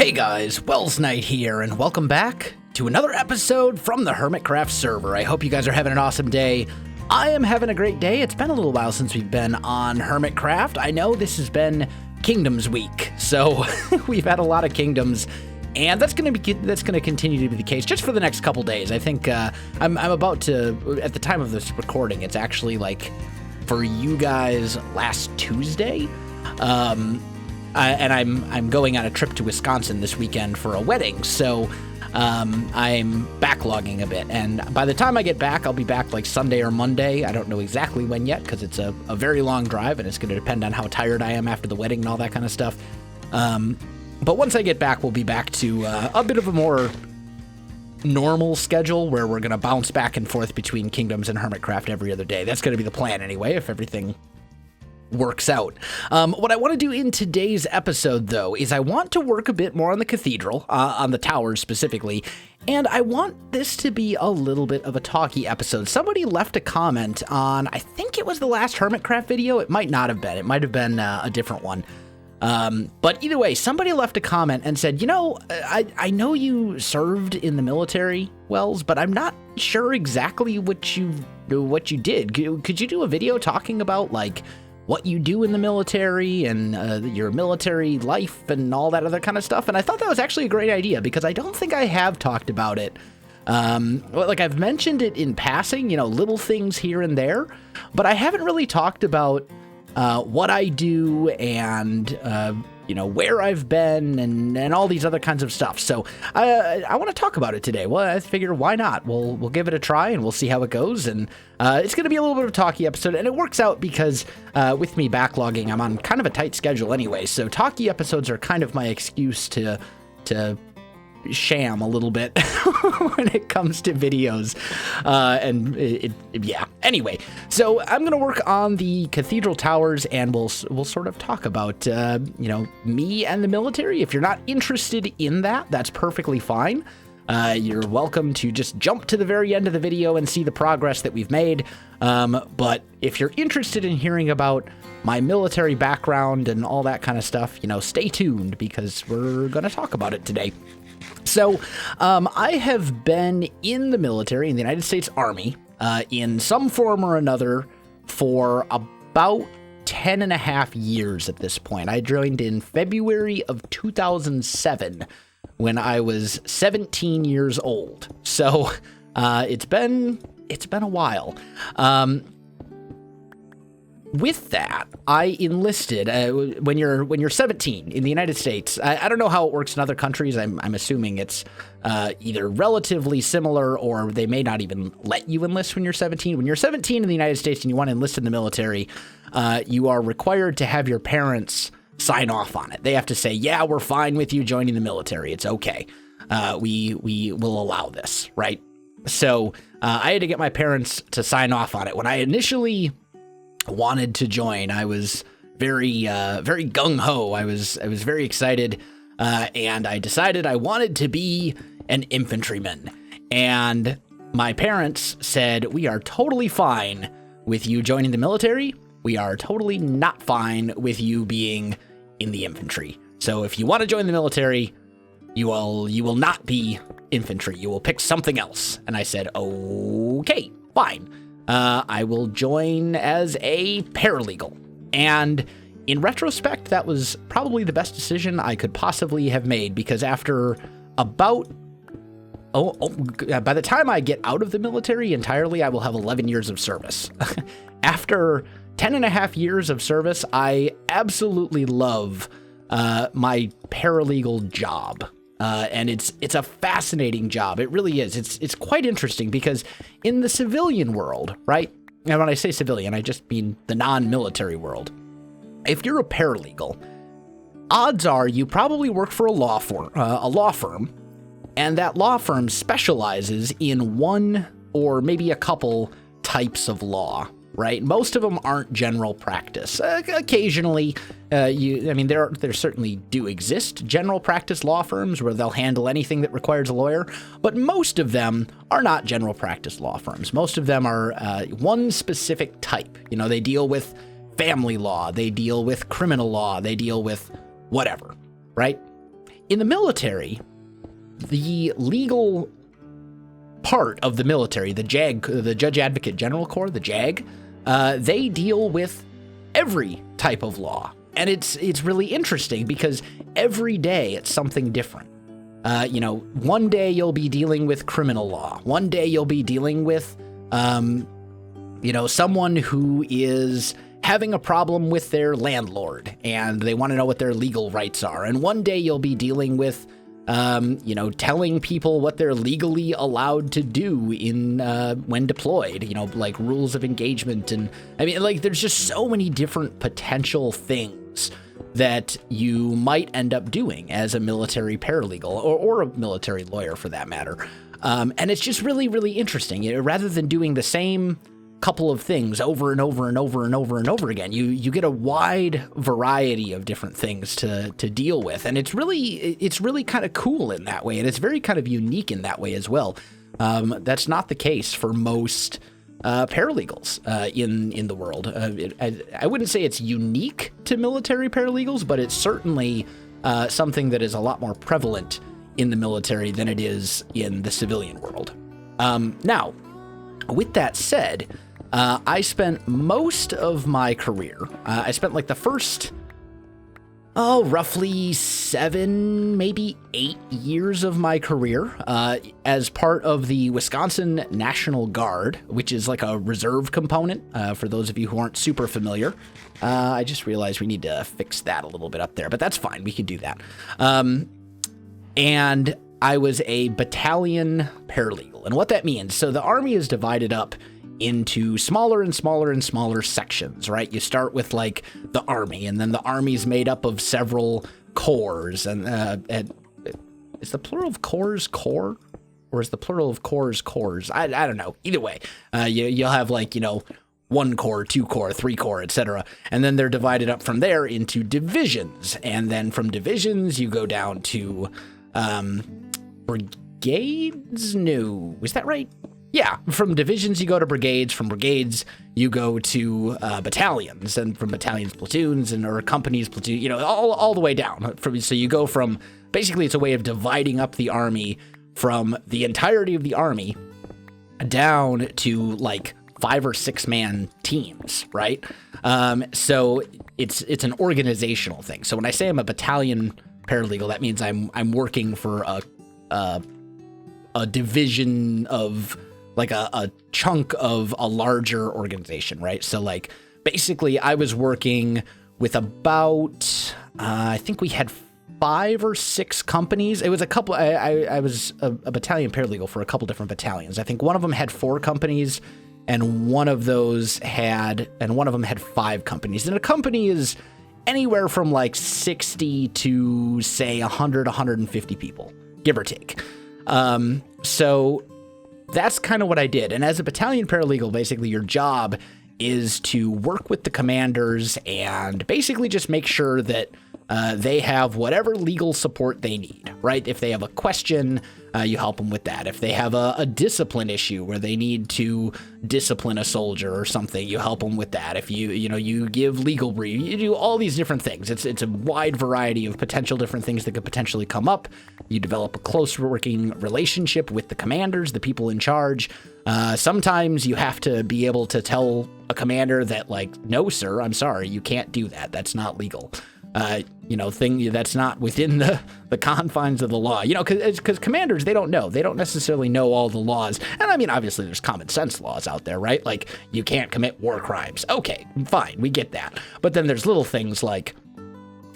Hey guys, Welsknight here, and welcome back to another episode from the Hermitcraft server. I hope you guys are having an awesome day. I am having a great day. It's been a little while since we've been on Hermitcraft. I know this has been Kingdoms Week, so we've had a lot of kingdoms, and that's going to continue to be the case just for the next couple days. I think I'm about to, at the time of this recording, it's actually like for you guys last Tuesday. And I'm going on a trip to Wisconsin this weekend for a wedding, so I'm backlogging a bit. And by the time I get back, I'll be back like Sunday or Monday. I don't know exactly when yet because it's a very long drive, and it's going to depend on how tired I am after the wedding and all that kind of stuff. But once I get back, we'll be back to a bit of a more normal schedule where we're going to bounce back and forth between Kingdoms and Hermitcraft every other day. That's going to be the plan anyway, if everything works out. What I want to do in today's episode, though, is I want to work a bit more on the cathedral, on the towers specifically, and I want this to be a little bit of a talky episode. Somebody left a comment on, I think it was the last Hermitcraft video. It might not have been. It might have been a different one. But either way, somebody left a comment and said, you know, I know you served in the military, Wells, but I'm not sure exactly what you did. Could you do a video talking about, like, what you do in the military and your military life and all that other kind of stuff? And I thought that was actually a great idea because I don't think I have talked about it. Like I've mentioned it in passing, you know, little things here and there, but I haven't really talked about what I do and, you know, where I've been and all these other kinds of stuff. So I want to talk about it today. Well, I figure why not? We'll give it a try and we'll see how it goes. And it's going to be a little bit of a talky episode, and it works out because with me backlogging, I'm on kind of a tight schedule anyway. So talky episodes are kind of my excuse to sham a little bit when it comes to videos. Yeah. Anyway, so I'm going to work on the cathedral towers, and we'll sort of talk about, you know, me and the military. If you're not interested in that, that's perfectly fine. You're welcome to just jump to the very end of the video and see the progress that we've made. But if you're interested in hearing about my military background and all that kind of stuff, you know, stay tuned because we're going to talk about it today. So, I have been in the military, in the United States Army, in some form or another for about 10 and a half years at this point. I joined in February of 2007 when I was 17 years old. So, it's been a while. With that, I enlisted when you're 17 in the United States. I don't know how it works in other countries. I'm assuming it's either relatively similar or they may not even let you enlist when you're 17. When you're 17 in the United States and you want to enlist in the military, you are required to have your parents sign off on it. They have to say, yeah, we're fine with you joining the military. It's okay. We will allow this, right? So I had to get my parents to sign off on it. When I initially wanted to join, I was very gung-ho. I was very excited, and I decided I wanted to be an infantryman. And my parents said, we are totally fine with you joining the military. We are totally not fine with you being in the infantry. So if you want to join the military, you will not be infantry. You will pick something else. And I said, okay, fine. I will join as a paralegal. And in retrospect, that was probably the best decision I could possibly have made, because after about, by the time I get out of the military entirely, I will have 11 years of service. After 10 and a half years of service, I absolutely love my paralegal job. And it's a fascinating job. It really is. It's quite interesting because in the civilian world, right? And when I say civilian, I just mean the non-military world. If you're a paralegal, odds are you probably work for a law firm, and that law firm specializes in one or maybe a couple types of law, right? Most of them aren't general practice. Occasionally, there certainly do exist general practice law firms where they'll handle anything that requires a lawyer, but most of them are not general practice law firms. Most of them are one specific type. You know, they deal with family law, they deal with criminal law, they deal with whatever, right? in the military, the legal part of the military, the JAG, the Judge Advocate General Corps, the JAG, they deal with every type of law. And it's really interesting because every day it's something different. One day you'll be dealing with criminal law. One day you'll be dealing with, someone who is having a problem with their landlord and they want to know what their legal rights are. And one day you'll be dealing with, telling people what they're legally allowed to do in when deployed, like rules of engagement. And I mean, like, there's just so many different potential things that you might end up doing as a military paralegal or a military lawyer for that matter. And it's just really, really interesting. Rather than doing the same couple of things over and over and over and over and over again, you get a wide variety of different things to deal with. And it's really kind of cool in that way. And it's very kind of unique in that way as well. That's not the case for most paralegals in the world. I wouldn't say it's unique to military paralegals, but it's certainly something that is a lot more prevalent in the military than it is in the civilian world. Now, with that said, I spent most of my career, I spent like the first, roughly 7, maybe 8 years of my career as part of the Wisconsin National Guard, which is like a reserve component for those of you who aren't super familiar. I just realized we need to fix that a little bit up there, but that's fine. We can do that. And I was a battalion paralegal. And what that means, so the Army is divided up into smaller and smaller and smaller sections, right? You start with like the Army, and then the Army's made up of several corps. And is the plural of corps corps? Or is the plural of corps corps? I don't know. Either way, you'll have like, 1 corps, 2 corps, 3 corps, etc. And then they're divided up from there into divisions. And then from divisions, you go down to brigades? No, is that right? Yeah, from divisions you go to brigades, from brigades you go to battalions, and from battalions platoons, or companies platoon, all the way down. So you go from, basically it's a way of dividing up the Army from the entirety of the Army down to like 5 or 6 man teams, right? So it's an organizational thing. So when I say I'm a battalion paralegal, that means I'm working for a division of like a chunk of a larger organization, right? So like basically I was working with about I think we had 5 or 6 companies. It was a couple. I was a battalion paralegal for a couple different battalions. I think one of them had 4 companies, and one of them had 5 companies. And a company is anywhere from like 60 to say 100, 150 people, give or take. So that's kind of what I did. And as a battalion paralegal, basically your job is to work with the commanders and basically just make sure that they have whatever legal support they need, right? If they have a question, you help them with that. If they have a discipline issue where they need to discipline a soldier or something, you help them with that. If you give legal brief, you do all these different things. It's a wide variety of potential different things that could potentially come up. You develop a close working relationship with the commanders, the people in charge. Sometimes you have to be able to tell a commander that, like, no, sir, I'm sorry, you can't do that. That's not legal. Thing that's not within the confines of the law, because commanders, they don't know. They don't necessarily know all the laws. And I mean, obviously there's common sense laws out there, right? Like you can't commit war crimes. Okay, fine. We get that. But then there's little things like,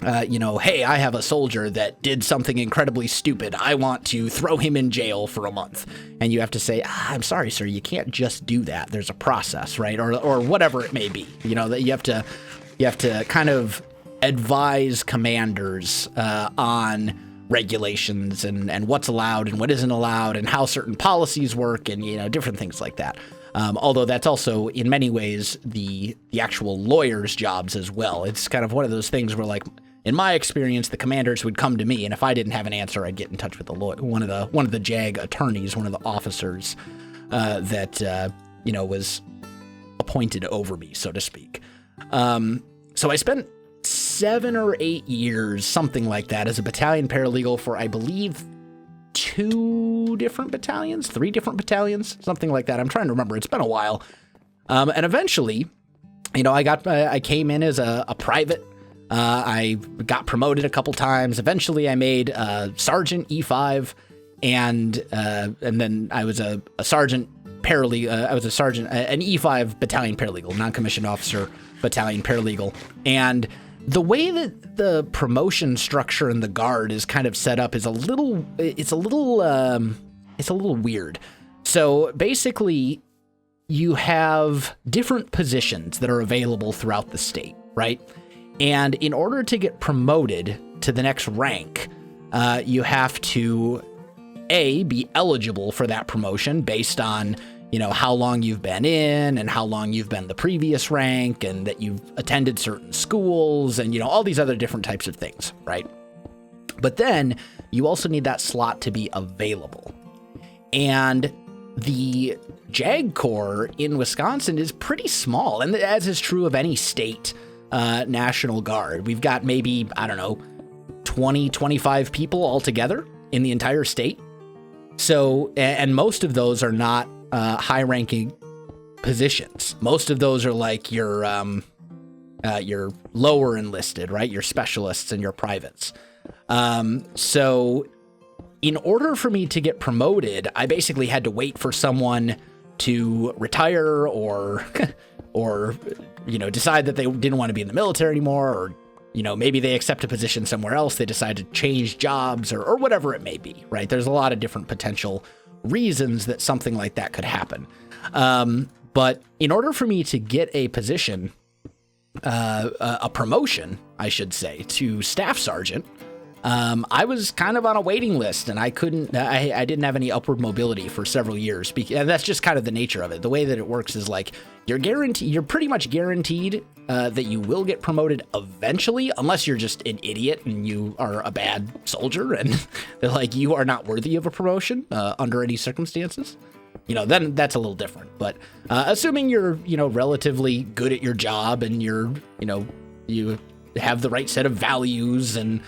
hey, I have a soldier that did something incredibly stupid. I want to throw him in jail for a month. And you have to say, I'm sorry, sir, you can't just do that. There's a process, right? Or whatever it may be, that you have to kind of advise commanders on regulations and what's allowed and what isn't allowed and how certain policies work and, different things like that. Although that's also in many ways the actual lawyers' jobs as well. It's kind of one of those things where, like, in my experience, the commanders would come to me, and if I didn't have an answer, I'd get in touch with the lawyer, one of the JAG attorneys, one of the officers that was appointed over me, so to speak. So I spent 7 or 8 years, something like that, as a battalion paralegal for, I believe, 3 different battalions, something like that. I'm trying to remember. It's been a while. And eventually, I came in as a private. I got promoted a couple times. Eventually, I made Sergeant E5, and then I was a sergeant paralegal. I was a sergeant, an E5 battalion paralegal, non-commissioned officer battalion paralegal. And the way that the promotion structure in the Guard is kind of set up is a little weird. So basically, you have different positions that are available throughout the state, right? And in order to get promoted to the next rank, you have to, be eligible for that promotion based on, how long you've been in and how long you've been the previous rank and that you've attended certain schools and, all these other different types of things, right? But then you also need that slot to be available. And the JAG Corps in Wisconsin is pretty small, and as is true of any state National Guard. We've got maybe, 20, 25 people altogether in the entire state. So, and most of those are not high-ranking positions. Most of those are like your lower enlisted, right? Your specialists and your privates. So in order for me to get promoted, I basically had to wait for someone to retire or decide that they didn't want to be in the military anymore, or, maybe they accept a position somewhere else. They decide to change jobs or whatever it may be, right? There's a lot of different potential reasons that something like that could happen. But in order for me to get a position, a promotion, I should say, to staff sergeant, I was kind of on a waiting list, and I didn't have any upward mobility for several years. And that's just kind of the nature of it. The way that it works is like, you're pretty much guaranteed that you will get promoted eventually, unless you're just an idiot and you are a bad soldier and they're like, you are not worthy of a promotion under any circumstances. Then that's a little different. But assuming you're, relatively good at your job and you have the right set of values and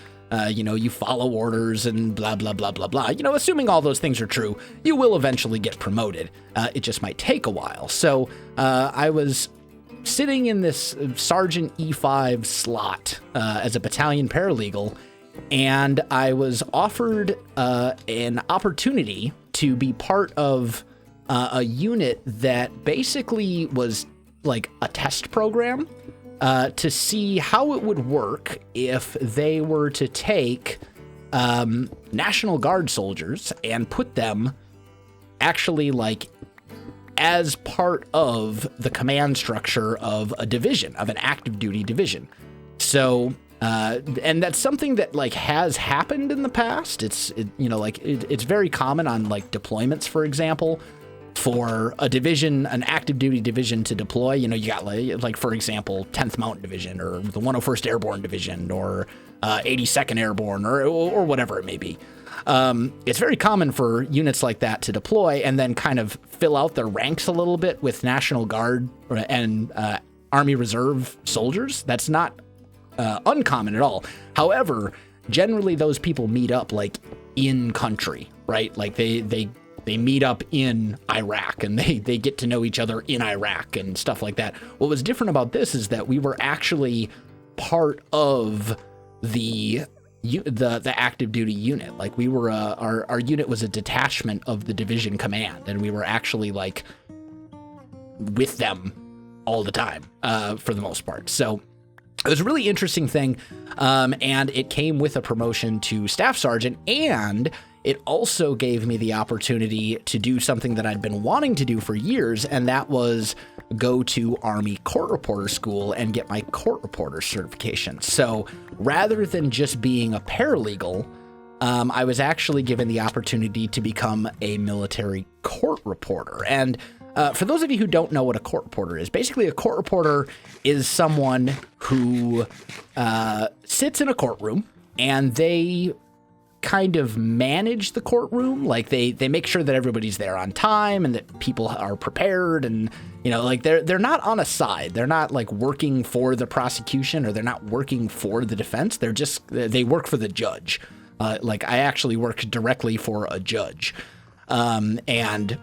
you follow orders and blah, blah, blah, blah, blah. Assuming all those things are true, you will eventually get promoted. It just might take a while. So I was sitting in this Sergeant E5 slot as a battalion paralegal, and I was offered an opportunity to be part of a unit that basically was like a test program to see how it would work if they were to take National Guard soldiers and put them actually like as part of the command structure of a division, of an active duty division. So, and that's something that like has happened in the past. It's very common on like deployments, for example. For a division, an active duty division to deploy, you got like, for example, 10th Mountain Division or the 101st Airborne Division or 82nd Airborne or whatever it may be. It's very common for units like that to deploy and then kind of fill out their ranks a little bit with National Guard and Army Reserve soldiers. That's not uncommon at all. However, generally those people meet up like in country, right? Like they meet up in Iraq and they get to know each other in Iraq and stuff like that. What was different about this is that we were actually part of the active duty unit. Like we were, our unit was a detachment of the division command, and we were actually like with them all the time for the most part. So it was a really interesting thing. And it came with a promotion to staff sergeant, and it also gave me the opportunity to do something that I'd been wanting to do for years, and that was go to Army Court Reporter School and get my court reporter certification. So rather than just being a paralegal, I was actually given the opportunity to become a military court reporter. And for those of you who don't know what a court reporter is, basically a court reporter is someone who sits in a courtroom and they kind of manage the courtroom. Like they make sure that everybody's there on time and that people are prepared, and like they're not on a side. They're not like working for the prosecution, or they're not working for the defense. They work for the judge. Like I actually worked directly for a judge, and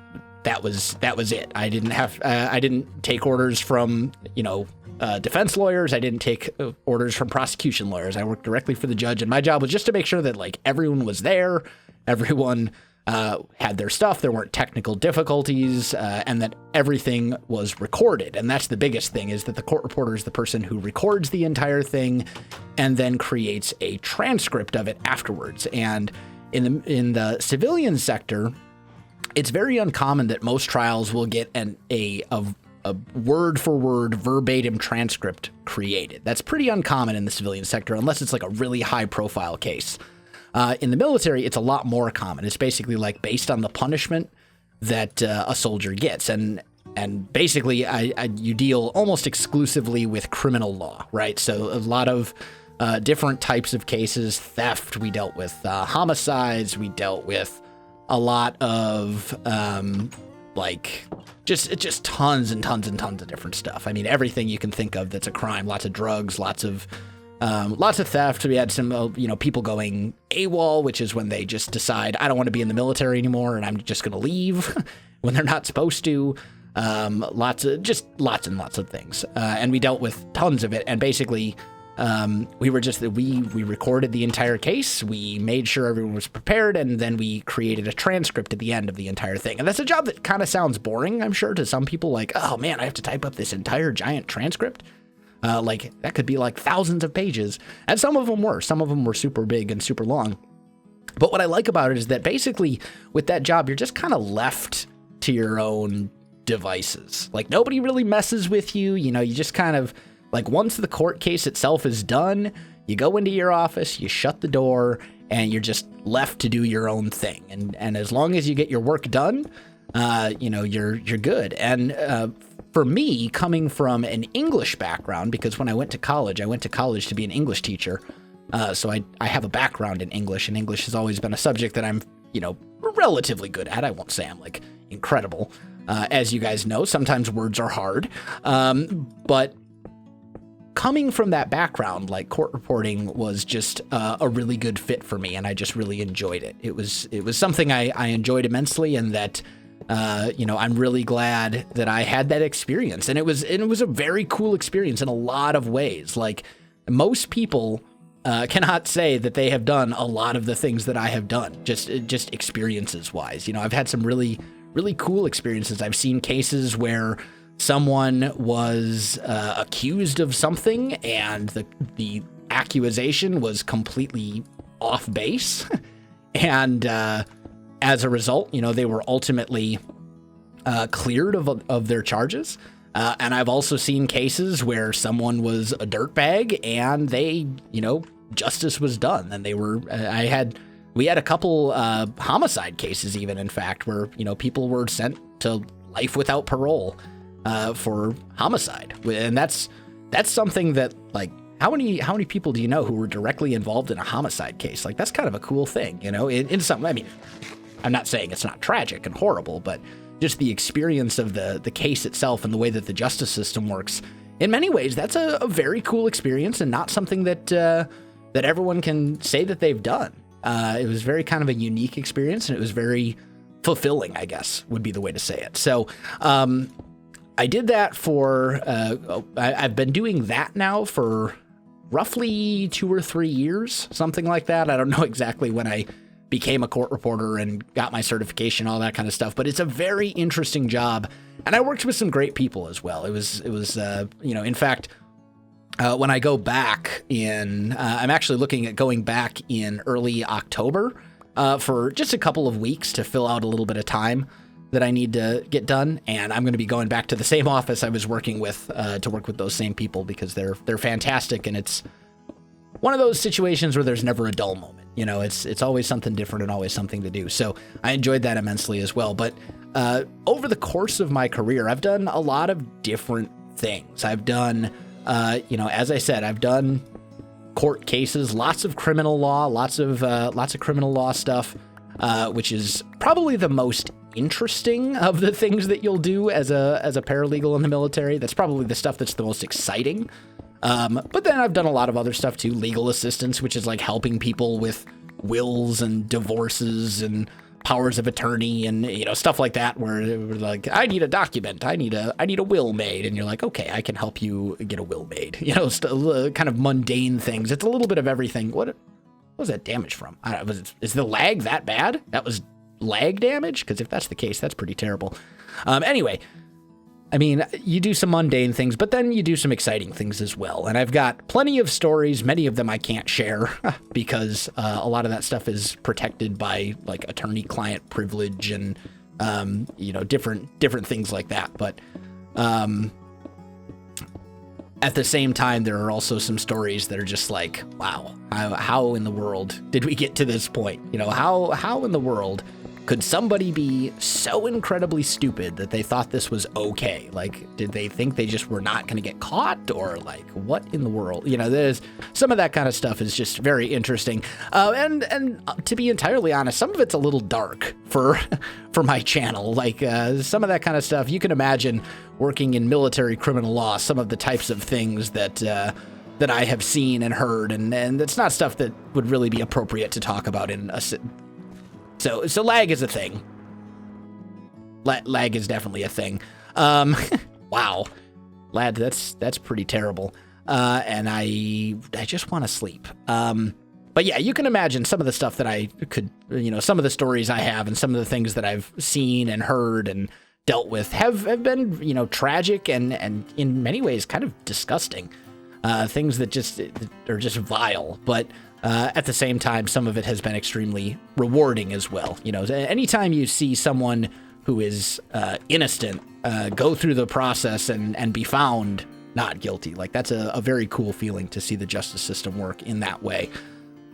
that was it. I didn't take orders from defense lawyers. I didn't take orders from prosecution lawyers. I worked directly for the judge, and my job was just to make sure that like everyone was there, everyone had their stuff, there weren't technical difficulties, and that everything was recorded. And that's the biggest thing, is that the court reporter is the person who records the entire thing and then creates a transcript of it afterwards. And in the civilian sector, it's very uncommon that most trials will get a word-for-word verbatim transcript created. That's pretty uncommon in the civilian sector, unless it's like a really high-profile case. In the military, it's a lot more common. It's basically like based on the punishment that a soldier gets, and basically you deal almost exclusively with criminal law, right? So a lot of different types of cases. Theft, we dealt with homicides, we dealt with a lot of just tons and tons and tons of different stuff. I mean, everything you can think of that's a crime. Lots of drugs, lots of theft. We had some, people going AWOL, which is when they just decide, I don't want to be in the military anymore, and I'm just going to leave when they're not supposed to. Lots and lots of things. And we dealt with tons of it. And basically, we recorded the entire case. We made sure everyone was prepared, and then we created a transcript at the end of the entire thing. And that's a job that kind of sounds boring, I'm sure, to some people, like, oh man, I have to type up this entire giant transcript. Like that could be like thousands of pages. And some of them were super big and super long. But what I like about it is that basically with that job, you're just kind of left to your own devices. Like nobody really messes with you. You just kind of, like, once the court case itself is done, you go into your office, you shut the door, and you're just left to do your own thing. And as long as you get your work done, you're good. And for me, coming from an English background, because when I went to college to be an English teacher. So I have a background in English, and English has always been a subject that I'm, relatively good at. I won't say I'm like incredible. As you guys know, sometimes words are hard. But coming from that background, like, court reporting was just a really good fit for me, and I just really enjoyed it. It was something I enjoyed immensely, and that I'm really glad that I had that experience. And it was a very cool experience in a lot of ways. Like, most people cannot say that they have done a lot of the things that I have done, just experiences wise. I've had some really, really cool experiences. I've seen cases where someone was accused of something, and the accusation was completely off base. And as a result, they were ultimately cleared of their charges. And I've also seen cases where someone was a dirtbag, and they, justice was done. And we had a couple homicide cases, even, in fact, where, people were sent to life without parole for homicide. And that's something that, like, how many people do you know who were directly involved in a homicide case? Like, that's kind of a cool thing, in some, I mean, I'm not saying it's not tragic and horrible, but just the experience of the case itself and the way that the justice system works, in many ways, that's a very cool experience, and not something that everyone can say that they've done. It was very kind of a unique experience, and it was very fulfilling, I guess, would be the way to say it. So, I did that for, I've been doing that now for roughly 2 or 3 years, something like that. I don't know exactly when I became a court reporter and got my certification, all that kind of stuff, but it's a very interesting job. And I worked with some great people as well. It was in fact, when I go back I'm actually looking at going back in early October, for just a couple of weeks to fill out a little bit of time that I need to get done. And I'm going to be going back to the same office I was working with, to work with those same people, because they're fantastic. And it's one of those situations where there's never a dull moment. It's always something different and always something to do. So I enjoyed that immensely as well. But over the course of my career, I've done a lot of different things. I've done, as I said, I've done court cases, lots of criminal law, lots of criminal law stuff, which is probably the most interesting of the things that you'll do as a paralegal in the military. That's probably the stuff that's the most exciting. But then I've done a lot of other stuff too, legal assistance, which is like helping people with wills and divorces and powers of attorney and, you know, stuff like that, where we're like, I need a document, I need a will made, and you're like, okay, I can help you get a will made, you know, kind of mundane things. It's a little bit of everything. What was that damage from? Is the lag that bad? That was lag damage? Because if that's the case, that's pretty terrible. Anyway, I mean, you do some mundane things, but then you do some exciting things as well. And I've got plenty of stories. Many of them I can't share because a lot of that stuff is protected by like attorney-client privilege and, you know, different things like that. But at the same time, there are also some stories that are just like, wow, how in the world did we get to this point? You know, how in the world could somebody be so incredibly stupid that they thought this was okay? Like, did they think they just were not going to get caught, or like, what in the world? You know, there's some of that kind of stuff is just very interesting. And to be entirely honest, some of it's a little dark for my channel. Like, some of that kind of stuff, you can imagine working in military criminal law, some of the types of things that I have seen and heard, and it's not stuff that would really be appropriate to talk about in a. So lag is a thing. Lag is definitely a thing. Wow, lad, that's pretty terrible. And I just want to sleep. But yeah, you can imagine some of the stuff that I could, you know, some of the stories I have and some of the things that I've seen and heard and dealt with have been, you know, tragic and in many ways kind of disgusting. Things that just are just vile, but at the same time, some of it has been extremely rewarding as well. You know, anytime you see someone who is innocent go through the process and be found not guilty, like that's a very cool feeling to see the justice system work in that way.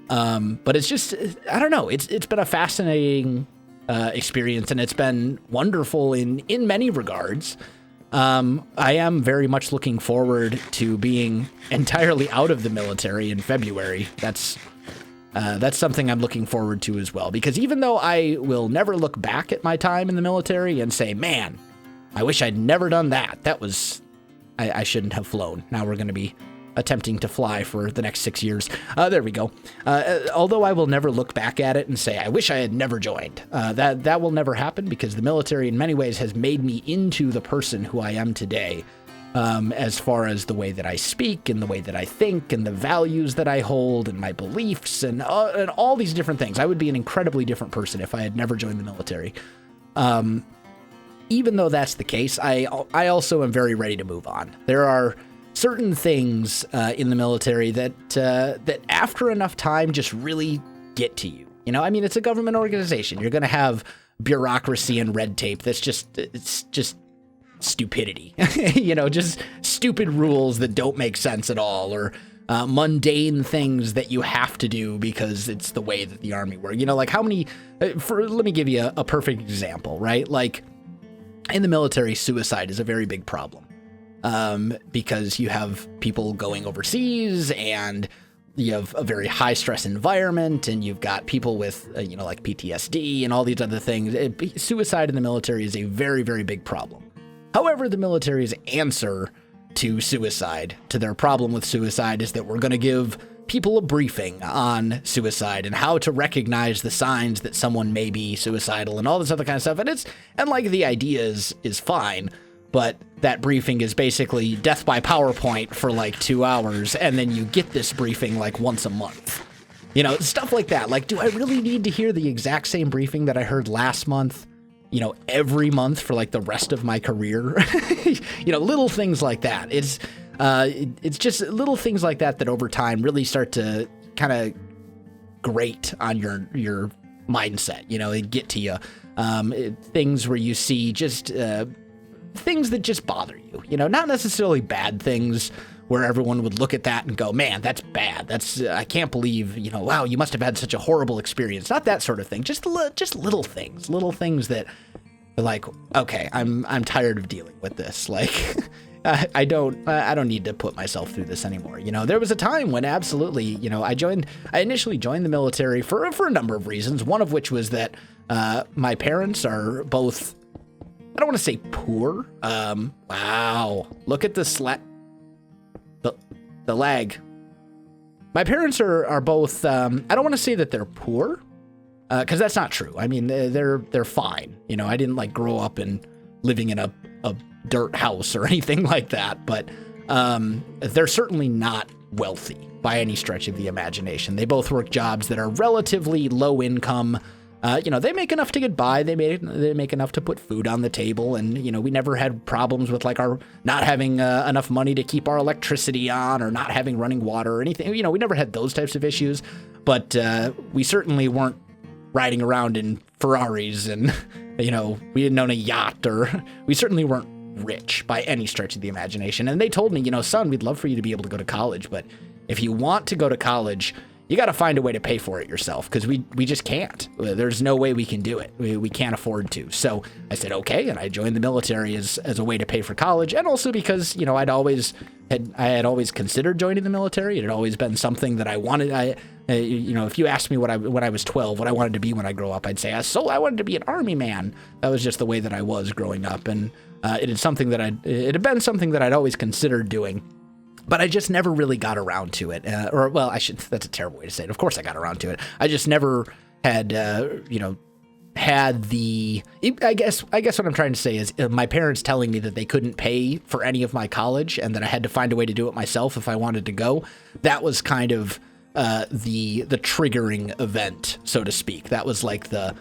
But it's just, I don't know, it's been a fascinating experience, and it's been wonderful in many regards. I am very much looking forward to being entirely out of the military in February. That's something I'm looking forward to as well, because even though I will never look back at my time in the military and say, man, I wish I'd never done that. That was, I shouldn't have flown. Now we're going to be attempting to fly for the next 6 years. There we go. Although I will never look back at it and say, I wish I had never joined. That will never happen, because the military in many ways has made me into the person who I am today, as far as the way that I speak and the way that I think and the values that I hold and my beliefs and all these different things. I would be an incredibly different person if I had never joined the military. Even though that's the case, I also am very ready to move on. There are certain things in the military that after enough time just really get to you. You know, I mean, it's a government organization. You're going to have bureaucracy and red tape. It's just stupidity. You know, just stupid rules that don't make sense at all, or mundane things that you have to do because it's the way that the Army works. You know, like how many, let me give you a perfect example, right? Like in the military, suicide is a very big problem. Because you have people going overseas, and you have a very high stress environment, and you've got people with, you know, like PTSD and all these other things. Suicide in the military is a very, very big problem. However, the military's answer to suicide, to their problem with suicide, is that we're going to give people a briefing on suicide and how to recognize the signs that someone may be suicidal and all this other kind of stuff. And like the idea is fine. But that briefing is basically death by PowerPoint for like 2 hours, and then you get this briefing like once a month. You know, stuff like that. Like, do I really need to hear the exact same briefing that I heard last month, you know, every month for like the rest of my career? You know, little things like that. It's just little things like that over time really start to kind of grate on your mindset, you know, and get to you. Things where you see just things that just bother you, you know, not necessarily bad things where everyone would look at that and go, man, that's bad. I can't believe, you know, wow, you must have had such a horrible experience. Not that sort of thing. Just little things that are like, okay, I'm tired of dealing with this. Like, I don't need to put myself through this anymore. There was a time when absolutely, I initially joined the military for a number of reasons. One of which was that my parents are both, I don't want to say poor. Wow, look at the lag. My parents are both, I don't want to say that they're poor, because that's not true. I mean, they're fine. I didn't like grow up living in a dirt house or anything like that, but they're certainly not wealthy by any stretch of the imagination. They both work jobs that are relatively low income. They make enough to get by. They make enough to put food on the table, and we never had problems with like our not having enough money to keep our electricity on, or not having running water or anything. We never had those types of issues, but we certainly weren't riding around in Ferraris, and we didn't own a yacht, or we certainly weren't rich by any stretch of the imagination. And they told me, son, we'd love for you to be able to go to college, but if you want to go to college, you got to find a way to pay for it yourself, because we just can't. There's no way we can do it. We can't afford to. So I said, okay, and I joined the military as a way to pay for college, and also because, I had always considered joining the military. It had always been something that I wanted. If you asked me when I was 12, what I wanted to be when I grow up, I'd say, I wanted to be an army man. That was just the way that I was growing up, and it had been something that I'd always considered doing. But I just never really got around to it. That's a terrible way to say it. Of course I got around to it. I just never had, I guess what I'm trying to say is my parents telling me that they couldn't pay for any of my college and that I had to find a way to do it myself if I wanted to go. That was kind of the triggering event, so to speak. That was like the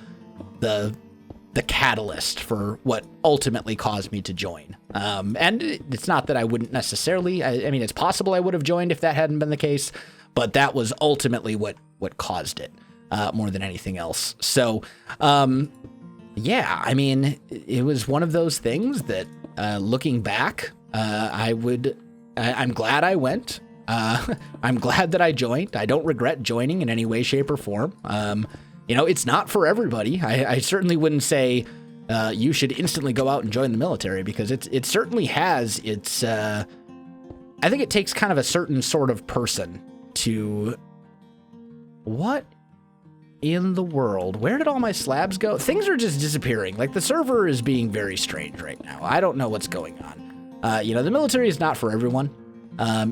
catalyst for what ultimately caused me to join. And it's not that I wouldn't necessarily, I mean, it's possible I would have joined if that hadn't been the case, but that was ultimately what caused it, more than anything else. So, yeah, I mean, it was one of those things that, looking back, I'm glad I went. I'm glad that I joined. I don't regret joining in any way, shape, or form. It's not for everybody. I certainly wouldn't say you should instantly go out and join the military, because it certainly has its. I think it takes kind of a certain sort of person to. What in the world? Where did all my slabs go? Things are just disappearing. Like, the server is being very strange right now. I don't know what's going on. The military is not for everyone.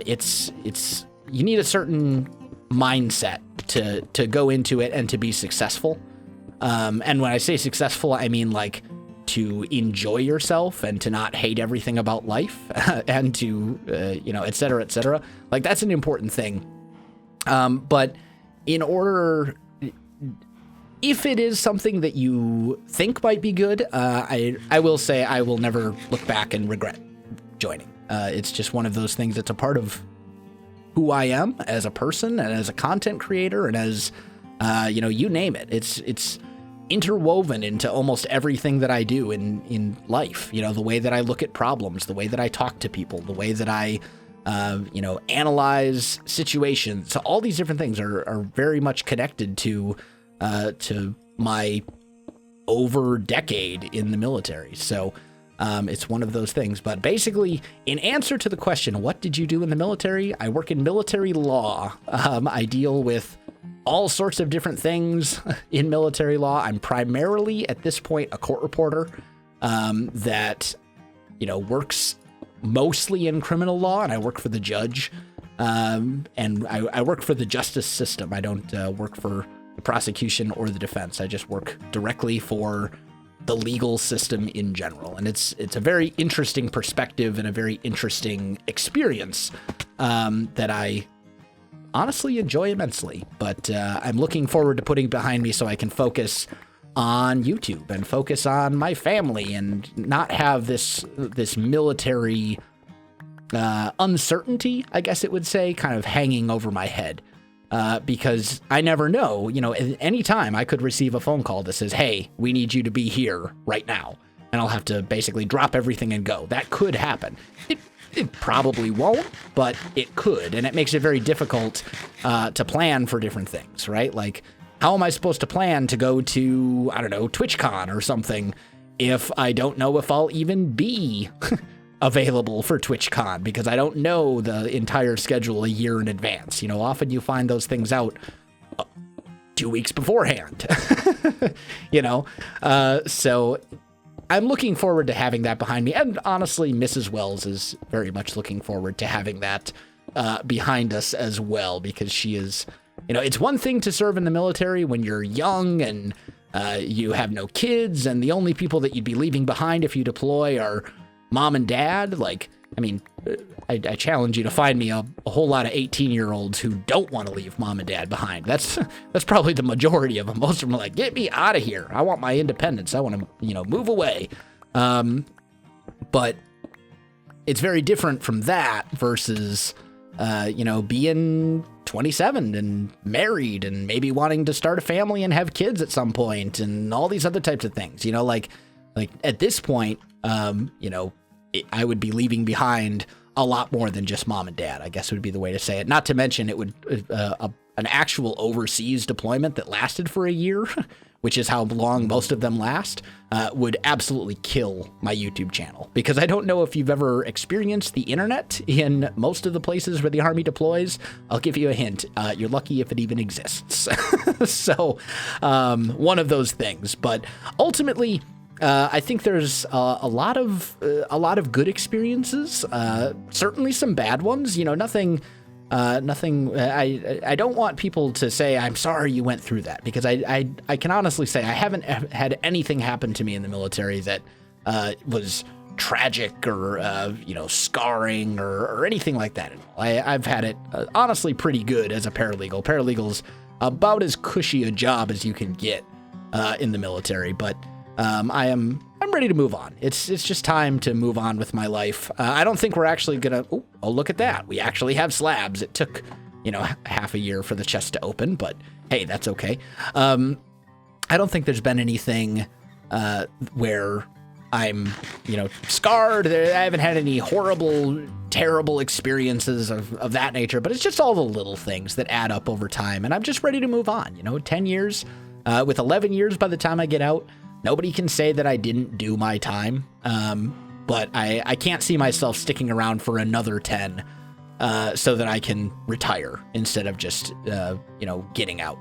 It's you need a certain mindset to go into it and to be successful. And when I say successful, I mean like to enjoy yourself and to not hate everything about life and to, et cetera, et cetera. Like, that's an important thing. But in order, if it is something that you think might be good, I will say I will never look back and regret joining. It's just one of those things that's a part of who I am as a person and as a content creator and as, you name it. It's interwoven into almost everything that I do in life. The way that I look at problems, the way that I talk to people, the way that I, analyze situations. So all these different things are very much connected to my over decade in the military. So, it's one of those things. But basically, in answer to the question, what did you do in the military? I work in military law. I deal with all sorts of different things in military law. I'm primarily, at this point, a court reporter that, works mostly in criminal law, and I work for the judge. And I work for the justice system. I don't work for the prosecution or the defense. I just work directly for the legal system in general. And it's a very interesting perspective and a very interesting experience that I honestly enjoy immensely. But I'm looking forward to putting behind me so I can focus on YouTube and focus on my family and not have this military uncertainty, I guess it would say, kind of hanging over my head. Because I never know, at any time I could receive a phone call that says, hey, we need you to be here right now. And I'll have to basically drop everything and go. That could happen. It probably won't, but it could. And it makes it very difficult to plan for different things, right? Like, how am I supposed to plan to go to, I don't know, TwitchCon or something if I don't know if I'll even be available for TwitchCon because I don't know the entire schedule a year in advance. You know, often you find those things out 2 weeks beforehand, you know? So I'm looking forward to having that behind me. And honestly, Mrs. Wells is very much looking forward to having that behind us as well, because she is, you know, it's one thing to serve in the military when you're young and you have no kids, and the only people that you'd be leaving behind if you deploy are mom and dad. Like, I mean, I challenge you to find me a whole lot of 18-year-olds who don't want to leave mom and dad behind. That's probably the majority of them. Most of them are like, get me out of here. I want my independence. I want to, you know, move away. But it's very different from that versus, you know, being 27 and married and maybe wanting to start a family and have kids at some point and all these other types of things. You know, like at this point, you know, I would be leaving behind a lot more than just mom and dad, I guess would be the way to say it. Not to mention it would an actual overseas deployment that lasted for a year, which is how long most of them last, would absolutely kill my YouTube channel. Because I don't know if you've ever experienced the internet in most of the places where the Army deploys. I'll give you a hint. You're lucky if it even exists. So one of those things. But ultimately, I think there's a lot of good experiences. Certainly some bad ones. You know, nothing. I don't want people to say I'm sorry you went through that, because I can honestly say I haven't had anything happen to me in the military that was tragic or you know, scarring or anything like that. I've had it honestly pretty good as a paralegal. Paralegal's about as cushy a job as you can get in the military, but. I'm ready to move on. It's just time to move on with my life. I don't think we're actually gonna. Oh, look at that! We actually have slabs. It took, you know, half a year for the chest to open, but hey, that's okay. I don't think there's been anything where I'm, you know, scarred. I haven't had any horrible, terrible experiences of that nature. But it's just all the little things that add up over time, and I'm just ready to move on. You know, 10 years, with 11 years by the time I get out. Nobody can say that I didn't do my time, but I can't see myself sticking around for another 10 so that I can retire instead of just, you know, getting out.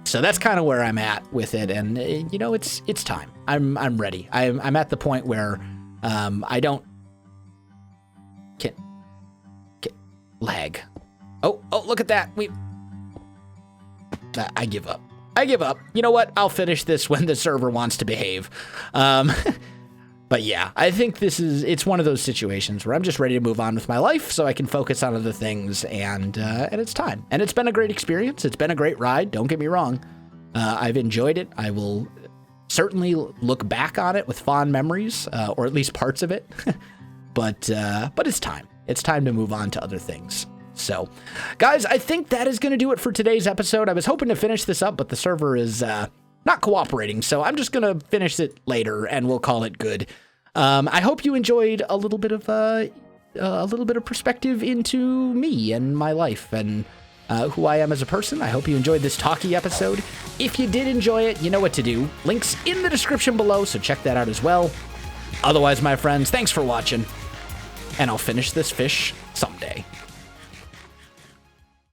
So that's kind of where I'm at with it, and you know, it's time. I'm ready. I'm at the point where I don't get lag. Oh, look at that. I give up. You know what? I'll finish this when the server wants to behave. But yeah, I think it's one of those situations where I'm just ready to move on with my life so I can focus on other things, and it's time. And it's been a great experience. It's been a great ride. Don't get me wrong. I've enjoyed it. I will certainly look back on it with fond memories, or at least parts of it. But it's time. It's time to move on to other things. So, guys, I think that is going to do it for today's episode. I was hoping to finish this up, but the server is not cooperating, so I'm just going to finish it later, and we'll call it good. I hope you enjoyed a little bit of perspective into me and my life and who I am as a person. I hope you enjoyed this talky episode. If you did enjoy it, you know what to do. Links in the description below, so check that out as well. Otherwise, my friends, thanks for watching, and I'll finish this fish someday.